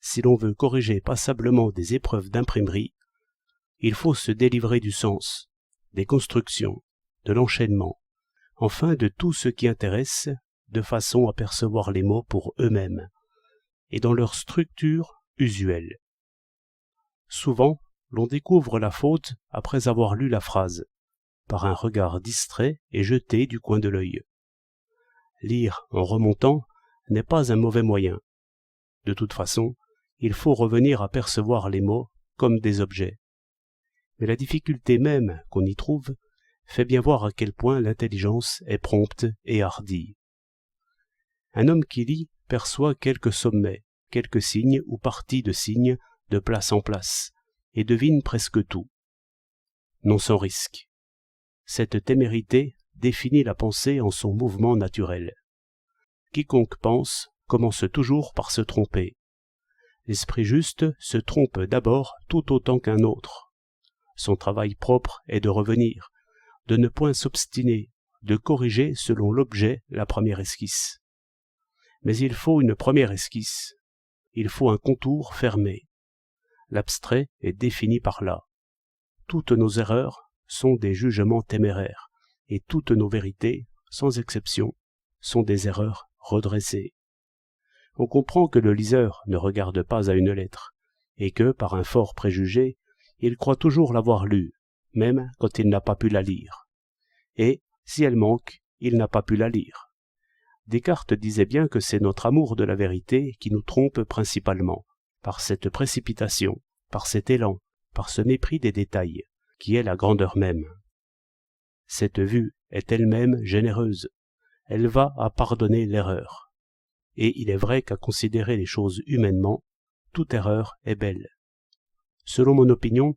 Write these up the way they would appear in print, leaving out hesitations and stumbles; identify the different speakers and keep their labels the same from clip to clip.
Speaker 1: si l'on veut corriger passablement des épreuves d'imprimerie, il faut se délivrer du sens, des constructions, de l'enchaînement, enfin de tout ce qui intéresse, de façon à percevoir les mots pour eux-mêmes, et dans leur structure usuelle. Souvent, l'on découvre la faute après avoir lu la phrase, par un regard distrait et jeté du coin de l'œil. Lire en remontant n'est pas un mauvais moyen. De toute façon, il faut revenir à percevoir les mots comme des objets. Mais la difficulté même qu'on y trouve fait bien voir à quel point l'intelligence est prompte et hardie. Un homme qui lit perçoit quelques sommets, quelques signes ou parties de signes de place en place, et devine presque tout. Non sans risque. Cette témérité définit la pensée en son mouvement naturel. Quiconque pense commence toujours par se tromper. L'esprit juste se trompe d'abord tout autant qu'un autre. Son travail propre est de revenir, de ne point s'obstiner, de corriger selon l'objet la première esquisse. Mais il faut une première esquisse. Il faut un contour fermé. L'abstrait est défini par là. Toutes nos erreurs sont des jugements téméraires, et toutes nos vérités, sans exception, sont des erreurs redressées. On comprend que le liseur ne regarde pas à une lettre, et que, par un fort préjugé, il croit toujours l'avoir lue, même quand il n'a pas pu la lire. Et, si elle manque, il n'a pas pu la lire. Descartes disait bien que c'est notre amour de la vérité qui nous trompe principalement, par cette précipitation, par cet élan, par ce mépris des détails, qui est la grandeur même. Cette vue est elle-même généreuse, elle va à pardonner l'erreur. Et il est vrai qu'à considérer les choses humainement, toute erreur est belle. Selon mon opinion,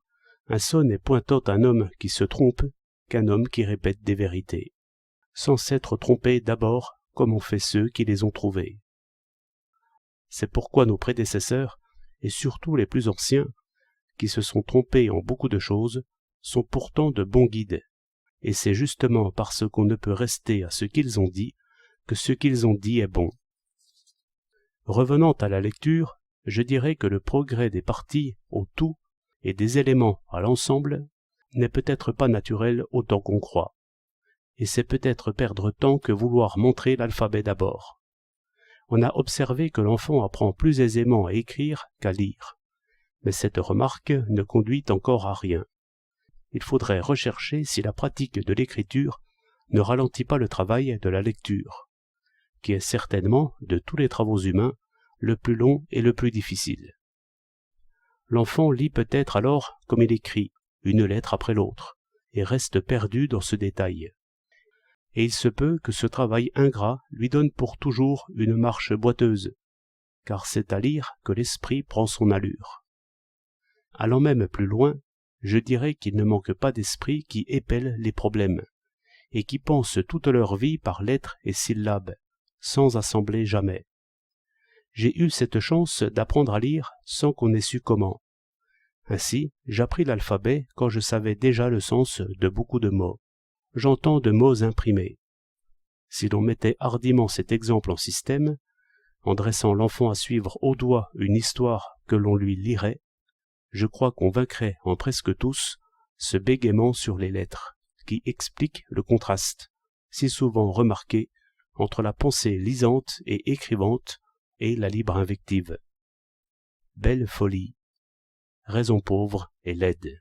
Speaker 1: un sot n'est point tant un homme qui se trompe qu'un homme qui répète des vérités, sans s'être trompé d'abord comme ont fait ceux qui les ont trouvées. C'est pourquoi nos prédécesseurs, et surtout les plus anciens, qui se sont trompés en beaucoup de choses, sont pourtant de bons guides, et c'est justement parce qu'on ne peut rester à ce qu'ils ont dit que ce qu'ils ont dit est bon. Revenant à la lecture, je dirais que le progrès des parties au tout et des éléments à l'ensemble n'est peut-être pas naturel autant qu'on croit, et c'est peut-être perdre temps que vouloir montrer l'alphabet d'abord. On a observé que l'enfant apprend plus aisément à écrire qu'à lire, mais cette remarque ne conduit encore à rien. Il faudrait rechercher si la pratique de l'écriture ne ralentit pas le travail de la lecture, qui est certainement, de tous les travaux humains, le plus long et le plus difficile. L'enfant lit peut-être alors comme il écrit, une lettre après l'autre, et reste perdu dans ce détail. Et il se peut que ce travail ingrat lui donne pour toujours une marche boiteuse, car c'est à lire que l'esprit prend son allure. Allant même plus loin, je dirais qu'il ne manque pas d'esprits qui épellent les problèmes, et qui pensent toute leur vie par lettres et syllabes, sans assembler jamais. J'ai eu cette chance d'apprendre à lire sans qu'on ait su comment. Ainsi, j'appris l'alphabet quand je savais déjà le sens de beaucoup de mots. J'entends de mots imprimés. Si l'on mettait hardiment cet exemple en système, en dressant l'enfant à suivre au doigt une histoire que l'on lui lirait, je crois qu'on vaincrait en presque tous ce bégaiement sur les lettres, qui explique le contraste, si souvent remarqué, entre la pensée lisante et écrivante et la libre invective. Belle folie, raison pauvre et laide.